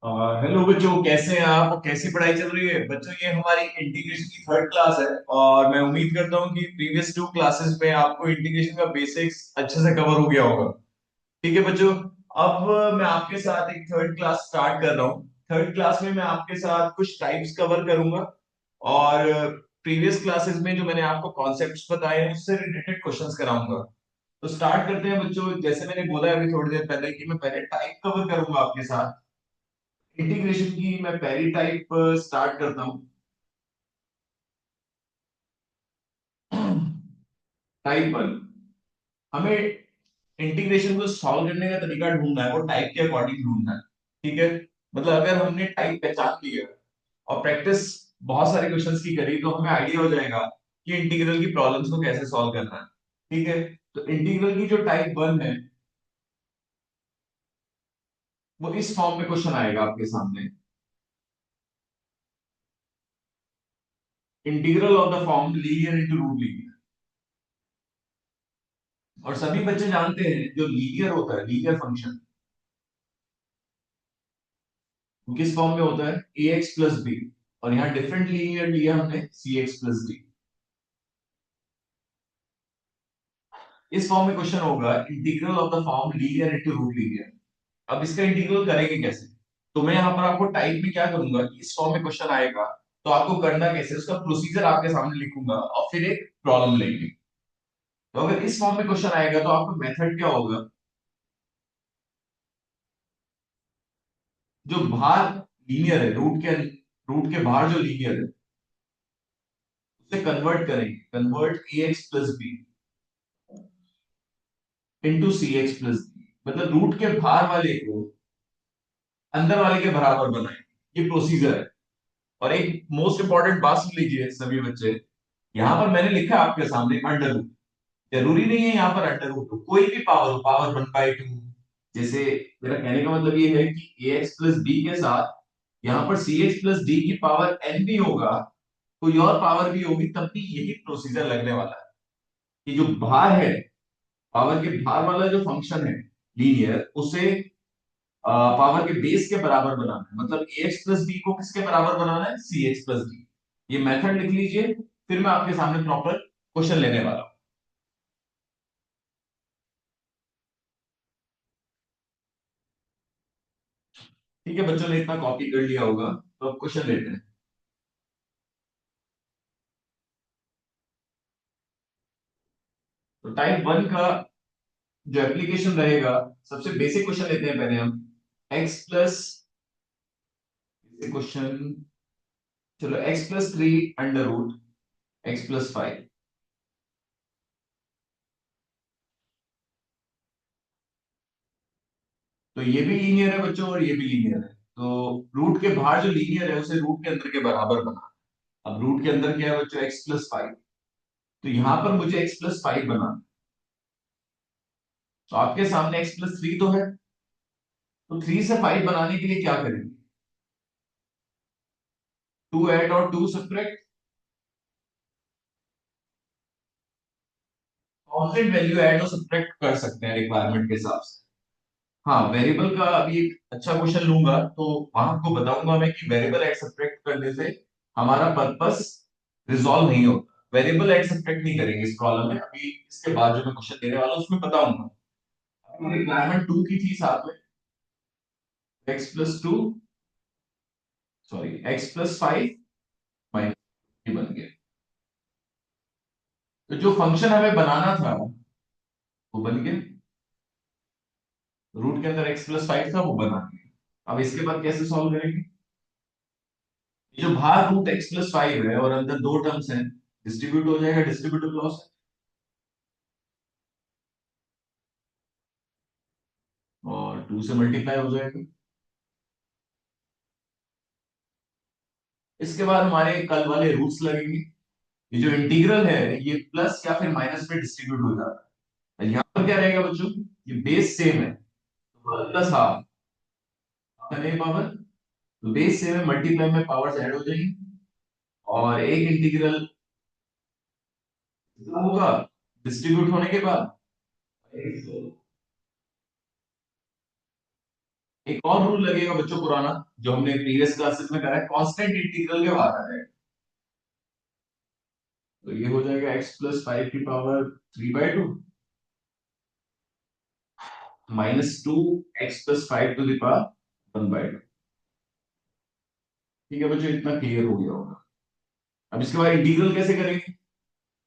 Hello बच्चों, कैसे हैं आप और कैसी पढ़ाई चल रही है बच्चों। ये हमारी इंटीग्रेशन की थर्ड क्लास है और मैं उम्मीद करता हूँ कि प्रीवियस टू क्लासेस में आपको इंटीग्रेशन का बेसिक्स अच्छे से कवर हो गया होगा। ठीक है बच्चों। अब मैं आपके साथ एक थर्ड क्लास स्टार्ट कर रहा हूँ। थर्ड क्लास में मैं आपके साथ कुछ टाइप्स कवर करूंगा और प्रीवियस क्लासेस में जो मैंने आपको कॉन्सेप्ट्स बताए हैं उससे रिलेटेड क्वेश्चंस कराऊंगा। तो स्टार्ट करते हैं बच्चों। जैसे मैंने बोला अभी थोड़ी देर पहले कि मैं पहले टाइप कवर करूंगा आपके साथ इंटीग्रेशन की। मैं पहली टाइप स्टार्ट करता हूँ। Type one. हमें इंटीग्रेशन को सॉल्व करने का तरीका ढूंढना है, वो टाइप के अकॉर्डिंग ढूंढना है। ठीक है। मतलब अगर हमने टाइप पहचान लिया और प्रैक्टिस बहुत सारे क्वेश्चंस की करी तो हमें आइडिया हो जाएगा कि इंटीग्रल की प्रॉब्लम्स को कैसे सॉल्व करना है। ठीक है। तो इंटीग्रल की जो टाइप वन है वो इस फॉर्म में क्वेश्चन आएगा आपके सामने। Integral of the form linear into root linear. और सभी बच्चे जानते हैं जो लीनियर होता है, लीनियर फंक्शन, वो किस फॉर्म में होता है? A x plus b. और यहाँ डिफरेंट लीनियर लिया हमने सी एक्स प्लस डी। इस फॉर्म में क्वेश्चन होगा integral of the form linear into root linear. अब इसका इंटीग्रल करेंगे कैसे? तो मैं यहाँ पर आपको टाइप में क्या करूंगा कि इस फॉर्म में क्वेश्चन आएगा तो आपको करना कैसे उसका प्रोसीजर आपके सामने लिखूंगा और फिर एक प्रॉब्लम लेंगे। तो अगर इस फॉर्म में क्वेश्चन आएगा तो आपका मेथड क्या होगा? जो बाहर लीनियर है, रूट के बाहर जो लीनियर है उसे कन्वर्ट करेंगे। Convert A x plus B into C x plus D. मतलब रूट के बाहर वाले को अंदर वाले के बराबर बनाएंगे। ये प्रोसीजर है। और एक मोस्ट इंपॉर्टेंट बात सुन लीजिए सभी बच्चे। यहां पर मैंने लिखा है आपके सामने अंडर रूट। जरूरी नहीं है यहाँ पर अंडर रूट हो, कोई भी पावर हो, पावर 1/2। जैसे मेरा कहने का मतलब ये है कि ए एक्स प्लस बी के साथ यहाँ पर सी एक्स प्लस डी की पावर एन भी होगा, कोई और पावर भी होगी, तब भी यही प्रोसीजर लगने वाला है कि जो बाहर है, पावर के बाहर वाला जो फंक्शन है लीनियर, उसे पावर के बेस के बराबर बनाना है। मतलब ए एक्स प्लस बी को किसके बराबर बनाना है? सी एक्स प्लस डी। ये मेथड लिख लीजिए, फिर मैं आपके सामने प्रॉपर क्वेश्चन लेने वाला हूं। ठीक है, बच्चों ने इतना कॉपी कर लिया होगा तो अब क्वेश्चन लेते हैं। तो टाइप वन का जो एप्लीकेशन रहेगा, सबसे बेसिक क्वेश्चन लेते हैं पहले हम। एक्स प्लस क्वेश्चन, चलो x plus 3 under root x plus 5। तो ये भी लीनियर है बच्चों और ये भी लीनियर है। तो रूट के बाहर जो लीनियर है उसे रूट के अंदर के बराबर बना। अब रूट के अंदर क्या है बच्चों? X plus 5। तो यहां पर मुझे एक्स प्लस 5 बनाना। तो आपके सामने एक्स प्लस 3 तो है। तो 3 से 5 बनाने के लिए क्या करेंगे? 2 ऐड और 2 सब्ट्रैक्ट। कांस्टेंट वैल्यू ऐड और सब्ट्रैक्ट कर सकते हैं रिक्वायरमेंट के हिसाब से। हाँ, वेरिएबल का अभी एक अच्छा क्वेश्चन लूंगा तो वहां आपको बताऊंगा मैं कि वेरिएबल ऐड सब्ट्रैक्ट करने से हमारा पर्पस रिजॉल्व नहीं होता। वेरिएबल ऐड सब्ट्रैक्ट नहीं करेंगे इस प्रॉब्लम में। अभी इसके बाद जो मैं क्वेश्चन देने वाला हूं उसमें बताऊंगा। रिक्वायरमेंट 2 की थी साथ में। X plus 2, sorry x plus 5 minus बन गया। तो जो फंक्शन हमें बनाना था वो बन गया। रूट के अंदर एक्स प्लस 5 था, वो बना गया। अब इसके बाद कैसे सॉल्व करेंगे? ये जो बाहर रूट एक्स प्लस 5 है और अंदर दो टर्म्स हैं, डिस्ट्रीब्यूट हो जाएगा, डिस्ट्रीब्यूटिव लॉस। और 2 से मल्टीप्लाई हो जाएगा। इसके बाद हमारे कल वाले रूल्स लगेंगे। ये जो इंटीग्रल है ये प्लस या फिर माइनस में डिस्ट्रीब्यूट हो जाता है। यहाँ पर क्या रहेगा बच्चों? ये बेस सेम है, प्लस हाफ पावर। तो बेस सेम है, मल्टीप्लाई में पावर्स ऐड हो जाएंगी। और एक इंटीग्रल होगा डिस्ट्रीब्यूट होने के बाद। एक और रूल लगेगा बच्चों पुराना, जो हमने प्रीवियस क्लासेस में करा है, कांस्टेंट इंटीग्रल के बाहर आ जाएगा। तो ये हो जाएगा x प्लस 5 की power 3/2 -2 x plus 5 to the power 1/2। ठीक है बच्चों, इतना क्लियर हो गया होगा। अब इसके बाद इंटीग्रल कैसे करेंगे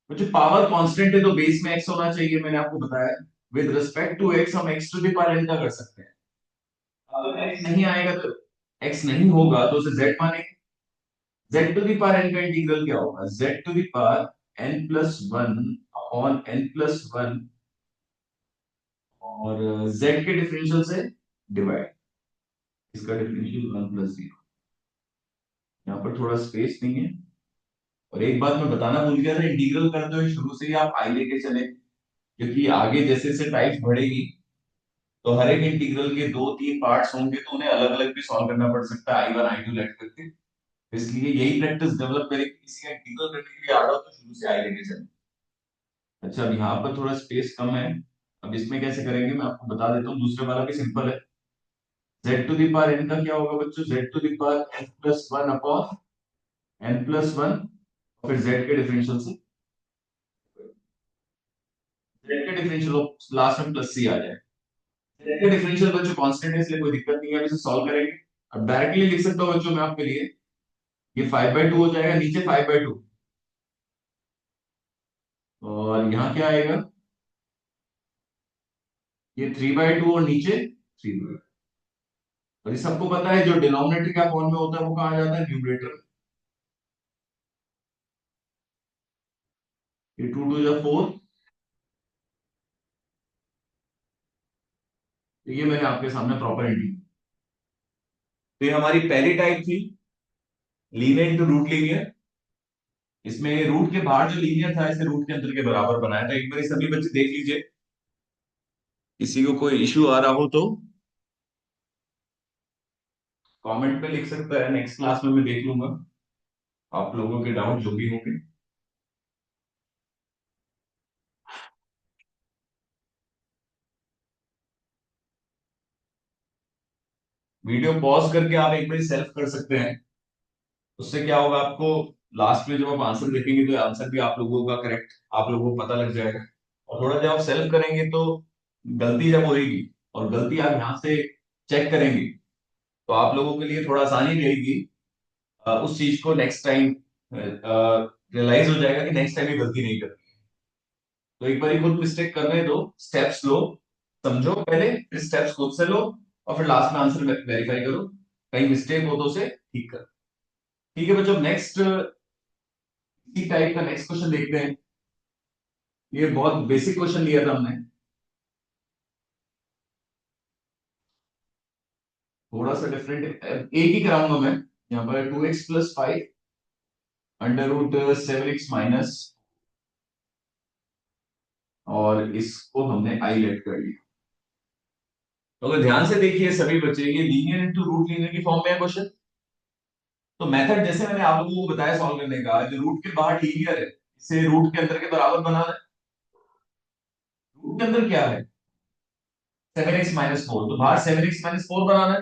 बच्चों? पावर कांस्टेंट है तो बेस में x होना चाहिए, मैंने आपको बताया। विद रिस्पेक्ट टू x हम x to the power n का कर सकते हैं। अगर x नहीं आएगा तो, x नहीं होगा तो उसे z मानेंगे। z to the power n का इंटीग्रल क्या होगा? z to the power n+1 upon n+1 और z के डिफरेंशियल से डिवाइड। इसका डिफरेंशियल 1+0। यहाँ पर थोड़ा स्पेस नहीं है। और एक बात मैं बताना भूल गया था, इंटीग्रल करते हुए शुरू से ही आप आई लेके चले, क्योंकि आगे जैसे जैसे टाइप्स बढ़ेगी तो हर एक इंटीग्रल के 2-3 पार्ट्स होंगे, तो उन्हें अलग अलग भी सॉल्व करना पड़ सकता है I1 I2 लेट करके। इसलिए यही प्रैक्टिस डेवलप करें कि किसी का इंटीग्रल करने के लिए आ रहा हो तो शुरू से आई लेके चले। अच्छा, अब यहाँ पर थोड़ा स्पेस कम है। अब इसमें कैसे करेंगे मैं आपको बता देता हूँ। दूसरे वाला भी सिंपल है। z to the power n का क्या होगा बच्चों? z to the power n+1 upon n+1, फिर z के डिफरेंशियल से। z के डिफरेंशियल लास्ट में प्लस c आ जाए। z के डिफरेंशियल बच्चों कांस्टेंट है, इसलिए कोई दिक्कत नहीं है। अब इसे सॉल्व करेंगे। अब डायरेक्टली लिख सकता हूँ बच्चों मैं आपके लिए, ये 5/2 हो जाएगा, नीचे 5/2 और यहाँ क्या आएगा? ये 3/2 और नीचे 3/2। और ये सबको पता है, जो डिनोमिनेटर का फॉर्म में होता है वो कहा जाता है न्यूमरेटर। ये 2 2 जा 4। तो ये मैंने आपके सामने प्रॉपर एंडिंग। तो ये हमारी पहली टाइप थी, लीनियर इंटू रूट लीनियर। इसमें रूट के बाहर जो लीनियर था इसे रूट के अंदर के बराबर बनाया था। एक बार सभी बच्चे देख लीजिए, किसी को कोई इश्यू आ रहा हो तो कमेंट में लिख सकता है, नेक्स्ट क्लास में मैं देख लूंगा आप लोगों के डाउट जो भी होंगे। वीडियो पॉज करके आप एक बार सेल्फ कर सकते हैं। उससे क्या होगा, आपको लास्ट में जब आप आंसर देखेंगे तो आंसर भी आप लोगों का करेक्ट आप लोगों को पता लग जाएगा। और थोड़ा जब आप सेल्फ करेंगे तो गलती जब होगी और गलती आप यहाँ से चेक करेंगे तो आप लोगों के लिए थोड़ा आसानी रहेगी। उस चीज को नेक्स्ट टाइम रियलाइज हो जाएगा कि नेक्स्ट टाइम ये गलती नहीं करनी। तो एक बार खुद मिस्टेक करने दो, स्टेप्स लो, समझो पहले, फिर स्टेप्स खुद से लो और फिर लास्ट में आंसर वेरीफाई करो। कहीं मिस्टेक हो तो उसे ठीक कर। ठीक है बच्चों, नेक्स्ट इसी टाइप का नेक्स्ट क्वेश्चन देखते हैं। ये बहुत बेसिक क्वेश्चन लिया था हमने, थोड़ा सा डिफरेंट एक ही कराऊंगा मैं। यहाँ पर 2x+5 √7x- और इसको हमने आई लेट कर लिया। तो अगर ध्यान से देखिए सभी बच्चे, ये लीनियर इंटू रूट लीनियर की फॉर्म में है क्वेश्चन। तो मेथड जैसे मैंने आप लोगों को बताया सॉल्व करने का, जो रूट के बाहर लीनियर है इसे रूट के अंदर के बराबर बनाना है। रूट के अंदर क्या है? 7x - 4, तो बाहर 7x - 4 बनाना है।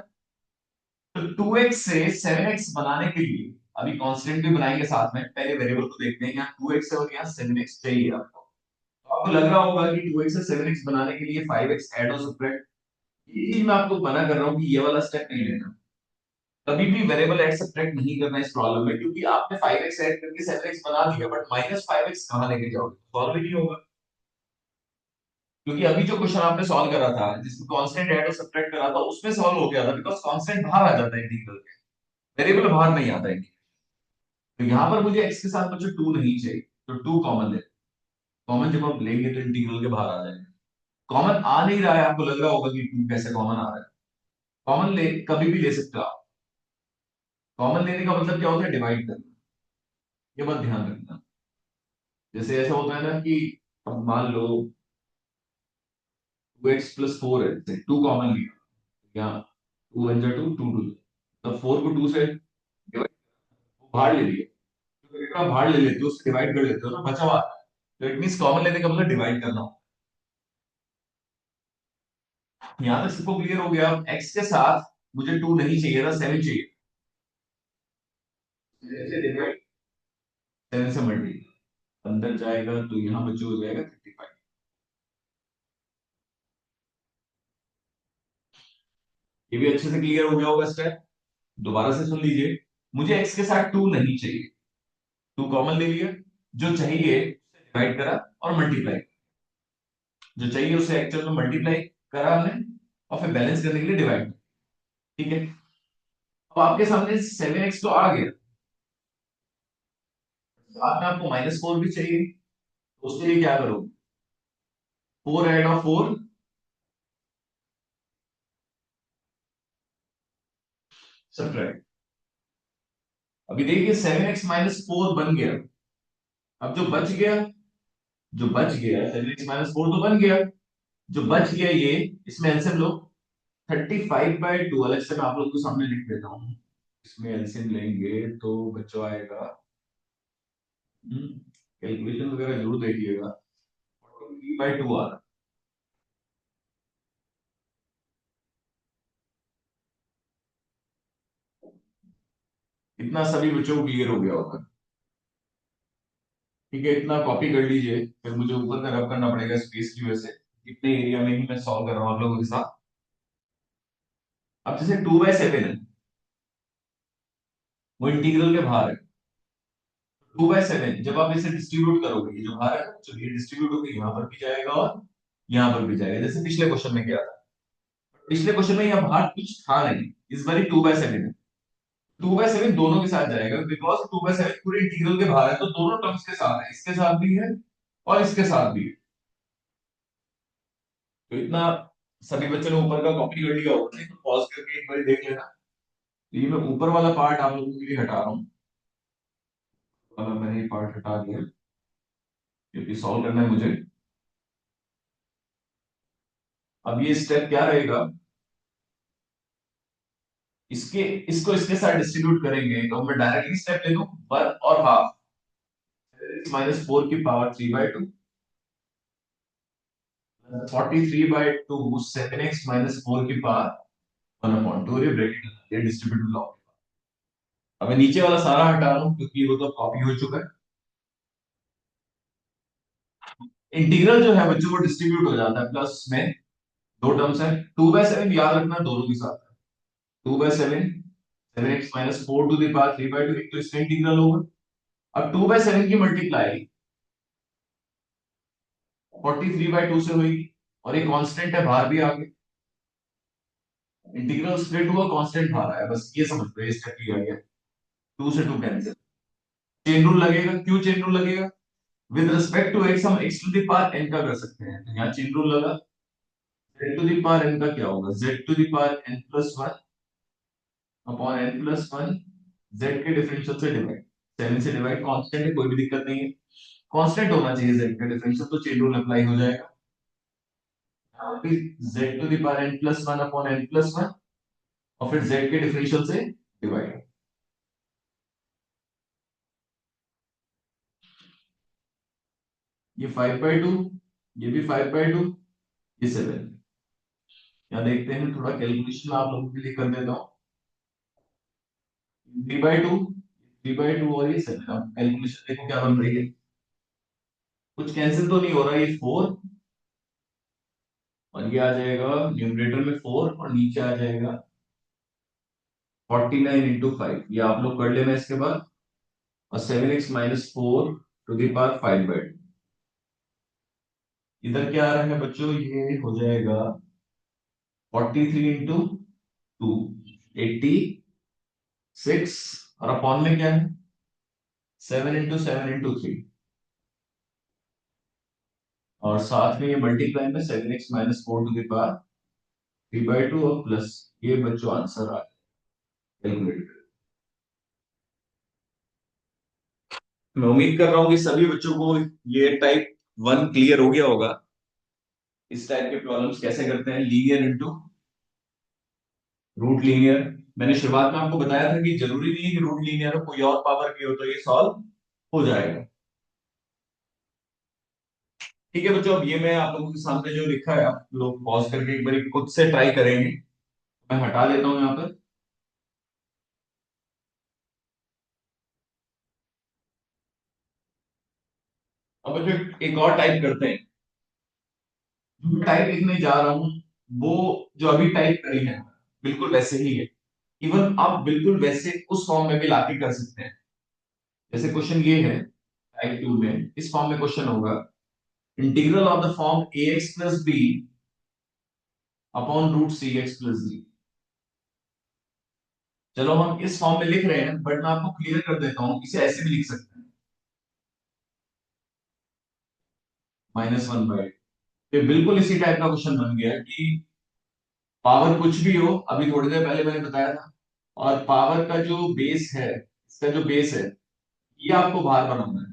तो 2x से 7x बनाने के लिए अभी कांस्टेंट भी बनाएंगे साथ में, पहले वेरिएबल को देखते हैं। यहाँ 2x है और यहाँ 7x चाहिए आपको। तो आपको लग रहा होगा कि 2x से 7x बनाने के लिए 5x ऐड और सब्ट्रैक्ट। ये चीज मैं आपको मना कर रहा हूँ कि ये वाला स्टेप नहीं लेना। कभी भी वेरिएबल ऐड सब्ट्रैक्ट नहीं करना इस प्रॉब्लम में, क्योंकि आपने 5x ऐड करके 7x बना दिया, बट -5x कहाँ लेके जाओगे? सॉल्व ही नहीं होगा। क्योंकि अभी जो क्वेश्चन आपने सॉल्व करा था जिसमें कांस्टेंट ऐड और सब्ट्रैक्ट करा था उसमें सॉल्व हो गया था, बिकॉज कांस्टेंट बाहर आ जाता है इंटीग्रल के, वेरिएबल बाहर नहीं आता है। तो यहाँ पर मुझे x के साथ बच्चों 2 नहीं चाहिए, तो 2 कॉमन ले। कॉमन जब आप लेंगे तो इंटीग्रल के बाहर आ जाएगा। कॉमन आ नहीं रहा है, आपको लग रहा होगा कि 2 कैसे कॉमन आ रहा है। कॉमन ले कभी भी ले सकते हो आप। कॉमन लेने का मतलब क्या होता है? डिवाइड करना। ये बात ध्यान रखना। जैसे ऐसा होता है ना कि अब मान लो 2x+4 है, 2 कॉमन लिया, यहाँ 2 1 जा 2, 2 2, तब 4 को 2 से डिवाइड बाहर ले लिया। तो बेटा बाहर ले लेते हो, उससे डिवाइड कर लेते हो ना, बचा हुआ। तो इट मींस कॉमन लेने का मतलब डिवाइड करना हो। यहां तक सबको क्लियर हो गया। अब x के साथ मुझे 2 नहीं चाहिए था, 7 चाहिए। 7 से डिवाइड, 7 से मल्टी, अंदर जाएगा तो यहाँ बच्चे हो जाएगा 35। ये भी अच्छे से क्लियर हो गया होगा स्टेप। दोबारा से सुन लीजिए। मुझे x के साथ 2 नहीं चाहिए, 2 कॉमन ले लिया। जो चाहिए डिवाइड करा और मल्टीप्लाई, जो चाहिए उसे एक्चुअल में मल्टीप्लाई करा हमने, और फिर बैलेंस करने के लिए डिवाइड। ठीक है। अब आपके सामने 7x तो आ गया, साथ में आपको -4 भी चाहिए, तो उसके लिए क्या करोगे? 4 ऐड ऑफ 4 सब्ट्रैक्ट। अभी देखिए 7x - 4 बन गया। अब जो बच गया, जो बच गया 7x - 4 तो बन गया। जो बच गया ये, इसमें एलसीएम लो। 35/2 अलग से मैं आप लोग को सामने लिख देता हूँ। इसमें एलसीएम लेंगे तो बच्चों आएगा, कैलकुलेशन वगैरह जरूर देखिएगा। 43/2 आ रहा। इतना सभी बच्चों को क्लियर हो गया होगा। ठीक है, इतना कॉपी कर लीजिए, फिर मुझे ऊपर का रब करना पड़ेगा स्पेस की वजह से। इतने एरिया में ही मैं सॉल्व कर रहा हूँ आप लोगों के साथ। अब जैसे 2/7 है, वो इंटीग्रल के बाहर है। 2/7 जब आप इसे डिस्ट्रीब्यूट करोगे, ये जो बाहर है ना, चलिए डिस्ट्रीब्यूट होकर यहाँ पर भी जाएगा और यहाँ पर भी जाएगा, जैसे पिछले क्वेश्चन में किया था। पिछले क्वेश्चन में यहाँ बाहर कुछ था नहीं, इस बार 2/7 है। 2/7 दोनों के साथ जाएगा, बिकॉज 2/7 पूरे इंटीग्रल के बाहर है, तो दोनों टर्म्स के साथ है, इसके साथ भी है और इसके साथ भी है। तो इतना सभी बच्चों ने ऊपर का कॉपी कर लिया होगा, नहीं तो पॉज करके एक बार देख लेना। तो ये मैं ऊपर वाला पार्ट आप लोगों के लिए हटा रहा हूँ, वाला मैंने ये पार्ट हटा दिया क्योंकि सॉल्व करना है मुझे। अब ये स्टेप क्या रहेगा, इसके इसको इसके साथ डिस्ट्रीब्यूट करेंगे तो मैं डायरेक्टली स्टेप ले लूं, 1/2 -4 की पावर 3/2, 43/2 7x - 4 की पावर 1/2, ये ब्रैकेट ये डिस्ट्रीब्यूटिव लॉ। अब मैं नीचे वाला सारा हटा रहा हूं क्योंकि वो तो कॉपी हो चुका है। इंटीग्रल जो है बच्चों को डिस्ट्रीब्यूट हो जाता है, प्लस में दो टर्म्स है। 2/7 याद रखना दोनों के साथ। 2/7 7x - 4 टू द पावर 3/2, एक तो इसका इंटीग्रल होगा। अब 2/7 की मल्टीप्लाई 43/2 से हुई, और एक कांस्टेंट है बाहर भी आ गया। इंटीग्रल स्प्लिट हुआ, कांस्टेंट बाहर आया, बस ये समझ लो, ये स्टेप किया गया। 2 से 2 कैंसिल। चेन रूल लगेगा, क्यों चेन रूल लगेगा? विद रिस्पेक्ट टू एक्स हम x to the power n का कर सकते हैं, तो यहाँ चेन रूल लगा। z to the power n का क्या होगा? z to the power n+1 upon n+1, z के डिफरेंशियल से डिवाइड, 7 से डिवाइड, कांस्टेंट है कोई भी दिक्कत नहीं है। कांस्टेंट होना चाहिए z का डिफरेंशियल, तो चेन रूल अप्लाई हो जाएगा। z to the power n+1 upon n+1, और फिर z के डिफरेंशियल से डिवाइड। ये 5/2, ये भी 5/2, ये 7। यहाँ देखते हैं, थोड़ा कैलकुलेशन आप लोगों के लिए कर देता हूँ। 3/2, 3/2 और ये 7। अब कैलकुलेशन देखो क्या बन रही है। कुछ कैंसिल तो नहीं हो रहा, ये 4 और ये आ जाएगा न्यूमरेटर में 4 और नीचे आ जाएगा 49/5, ये आप लोग कर लेना इसके बाद। और 7x - 4 टू द पावर 5/2, इधर क्या आ रहा है बच्चों, ये हो जाएगा 43/2, 86, और अपॉन में क्या है, 7 × 7 × 3, और साथ में ये मल्टीप्लाई में 7x - 4 टू द पावर 3/2 और प्लस, ये बच्चों आंसर आ कैलकुलेट। मैं उम्मीद कर रहा हूँ कि सभी बच्चों को ये टाइप 1 क्लियर हो गया होगा। इस टाइप के प्रॉब्लम्स कैसे करते हैं, लीनियर इनटू रूट लीनियर। मैंने शुरुआत में आपको बताया था कि जरूरी नहीं है कि रूट लीनियर हो, कोई और पावर की हो तो ये सॉल्व हो जाएगा। ठीक है बच्चों, अब ये मैं आप लोगों के सामने जो लिखा है आप लोग पॉज करके एक बार खुद से ट्राई करेंगे। मैं हटा देता हूँ यहाँ पर। अब बच्चों एक और टाइप करते हैं। जो मैं टाइप लिखने जा रहा हूँ वो जो अभी टाइप करी है बिल्कुल वैसे ही है। इवन आप बिल्कुल वैसे उस फॉर्म में भी लाके कर सकते हैं। जैसे क्वेश्चन ये है टाइप 2 में, इस फॉर्म में क्वेश्चन होगा integral of the form A x plus B upon root C x plus D. चलो हम इस फॉर्म में लिख रहे हैं बट मैं आपको क्लियर कर देता हूं, इसे ऐसे भी लिख सकते हैं -1/। ये बिल्कुल इसी टाइप का क्वेश्चन बन गया कि पावर कुछ भी हो, अभी थोड़ी देर पहले मैंने बताया था, और पावर का जो बेस है, इसका जो बेस है ये आपको बाहर बनाना है।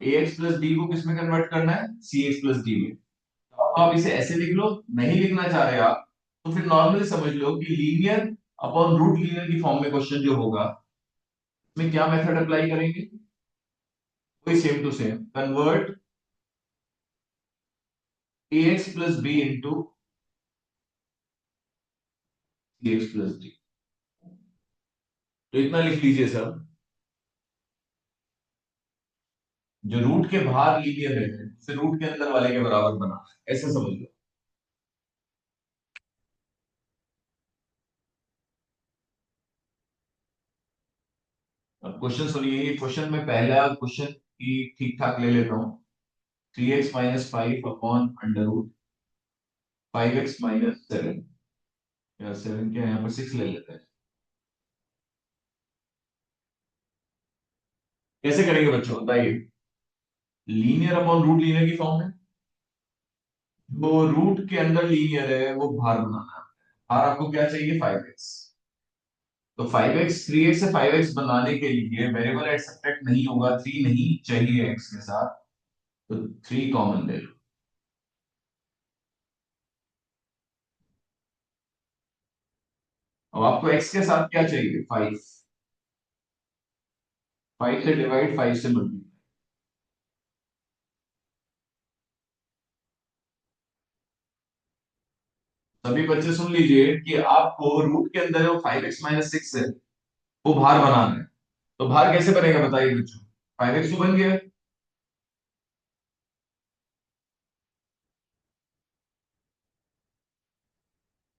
ए एक्स प्लस डी को किस में कन्वर्ट करना है, सी एक्स प्लस डी में। तो आप इसे ऐसे लिख लो, नहीं लिखना चाह रहे आप तो फिर नॉर्मली समझ लो कि लीनियर अपॉन रूट लीनियर की फॉर्म में क्वेश्चन जो होगा उसमें क्या मेथड अप्लाई करेंगे, वही same to same convert A x plus B into C x plus D. तो इतना लिख लीजिए सर, जो रूट के बाहर लीनियर है उसे रूट के अंदर वाले के बराबर बना, ऐसे समझ लो। अब क्वेश्चन सुनिए, ये क्वेश्चन में पहला क्वेश्चन की ठीक ठाक ले लेता हूँ। 3x - 5 upon under root 5x - 7, या 7 क्या है, यहाँ पर 6 ले लेते हैं। कैसे करेंगे बच्चों बताइए, लीनियर अपॉन रूट लीनियर की फॉर्म में। वो रूट के अंदर लीनियर है वो बाहर बनाना है। बाहर आपको क्या चाहिए, 5x। तो 5x 3x से 5x बनाने के लिए वेरिएबल एट सब्ट्रैक्ट नहीं होगा, 3 नहीं चाहिए x के साथ, तो 3 कॉमन ले लो। अब आपको x के साथ क्या चाहिए, 5। 5 से डिवाइड, 5 से मल्टीप्लाई। सभी बच्चे सुन लीजिए कि आपको रूट के अंदर जो 5x - 6 है वो बाहर बनाना है। तो बाहर कैसे बनेगा बताइए बच्चों, 5x तो बन गया,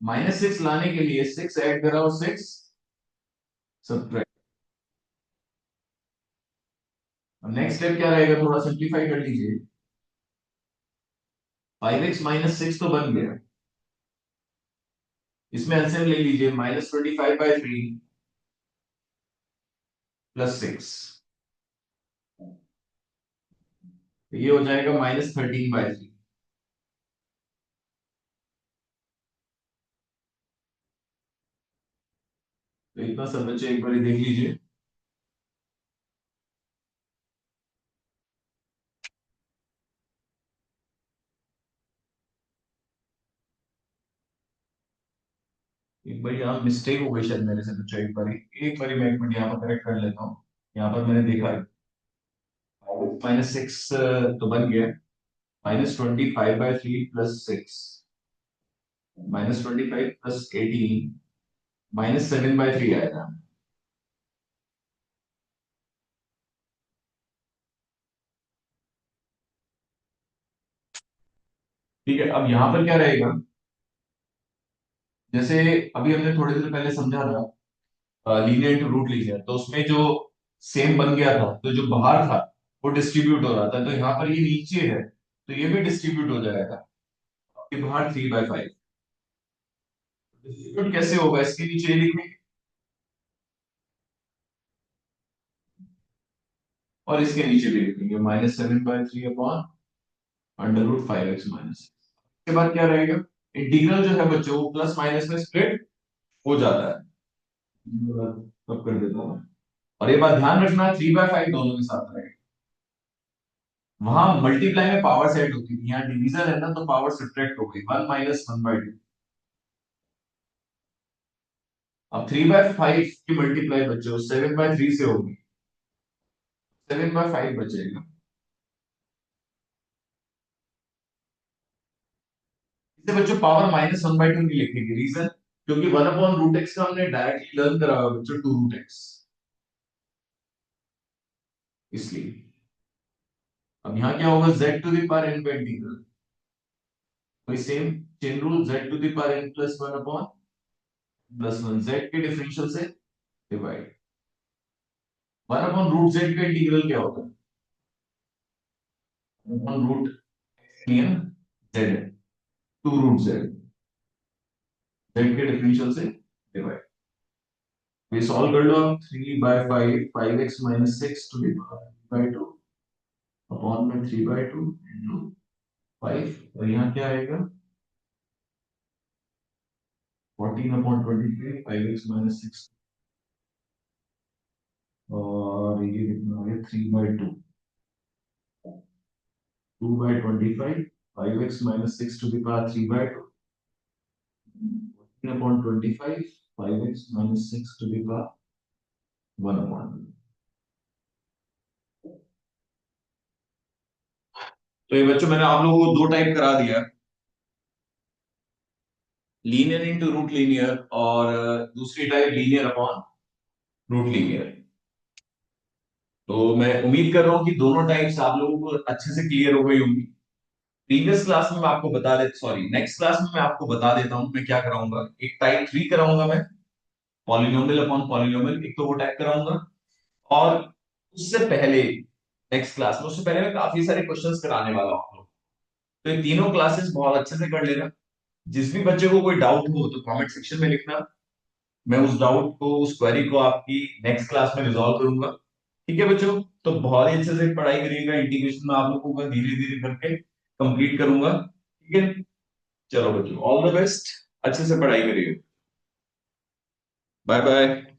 -6 लाने के लिए 6 ऐड करा और 6 सब्ट्रैक्ट। नेक्स्ट स्टेप क्या रहेगा, थोड़ा सिंप्लीफाई कर लीजिए। 5x - 6 तो बन गया, इसमें एलसीएम ले लीजिए, -25/3 +6, तो ये हो जाएगा -13/3। तो इतना सब बच्चे एक बार देख लीजिए। एक बार यहाँ मिस्टेक हो गई शायद मेरे से बच्चों, एक बारी मैं एक मिनट यहाँ पर करेक्ट कर लेता हूँ। यहाँ पर मैंने देखा -6 तो बन गया, -25/3 +6, -25 +18, -7/3 आएगा। ठीक है, अब यहाँ पर क्या रहेगा, जैसे अभी हमने थोड़ी देर पहले समझा था लीनियर टू रूट लीनियर, तो उसमें जो सेम बन गया था तो जो बाहर था वो डिस्ट्रीब्यूट हो रहा था, तो यहाँ पर ये नीचे है तो ये भी डिस्ट्रीब्यूट हो जाएगा। ये बाहर 3/5 डिस्ट्रीब्यूट कैसे होगा, इसके नीचे ये लिखेंगे और इसके नीचे भी लिखेंगे -7/3 अपॉन √5x - 6। इसके बाद क्या रहेगा, इंटीग्रल जो है बच्चों वो प्लस माइनस में स्प्लिट हो जाता है। अब कर देता हूँ, और ये बात ध्यान रखना 3/5 दोनों के साथ रहेगा। वहां मल्टीप्लाई में पावर सेट होती थी, यहाँ डिवीजन है ना तो पावर सब्ट्रैक्ट हो गई, 1 - 1/2। अब 3/5 की मल्टीप्लाई बच्चों 7/3 से होगी, 7/5 बचेगा। इसे बच्चों पावर -1/2 नहीं लिखेंगे, रीजन क्योंकि 1/√x का हमने डायरेक्टली लर्न करा हुआ बच्चों 2√x, इसलिए अब यहाँ क्या होगा, z to the power n का इंटीग्रल, वही same chain rule, z to the power n plus 1/+1 z के डिफरेंशियल से डिवाइड, 1/√z का इंटीग्रल क्या होता है, 1/√z z, 2√z, z के डिफरेंशियल से डिवाइड, ये सॉल्व कर लो आप, 3/5 5x - 6 to the power 2 upon में 3/2 इंटू 5, और यहाँ क्या आएगा 14/23 5x - 6, और ये कितना आ गया 3/2 2/25 5x - 6 to the power 3/2 14/25 5x - 6 to the power 1/2। तो ये बच्चों मैंने आप लोगों को दो टाइप करा दिया, लीनियर इनटू रूट लीनियर, और दूसरी type linear upon root linear. तो मैं उम्मीद कर रहा हूं कि दोनों टाइप्स आप लोगों को अच्छे से क्लियर हो गई होंगी। प्रीवियस क्लास में मैं आपको बता दे सॉरी नेक्स्ट क्लास में मैं आपको बता देता हूं मैं क्या कराऊंगा, एक टाइप 3 कराऊंगा मैं, पॉलिनोमियल अपॉन पॉलिनोमियल, एक तो वो टाइप कराऊंगा, और उससे पहले नेक्स्ट क्लास में, उससे पहले मैं काफी सारे क्वेश्चंस कराने वाला हूं आप लोग। तो ये तीनों क्लासेस बहुत अच्छे से कर लेना। जिस भी बच्चे को कोई डाउट हो तो कमेंट सेक्शन में लिखना, मैं उस डाउट को उस क्वेरी को आपकी नेक्स्ट क्लास में रिजॉल्व करूंगा। ठीक है बच्चों, तो बहुत ही अच्छे से पढ़ाई करिएगा, इंटीग्रेशन में आप लोगों का धीरे धीरे करके कंप्लीट करूंगा। ठीक है, चलो बच्चों ऑल द बेस्ट, अच्छे से पढ़ाई करिए, बाय बाय।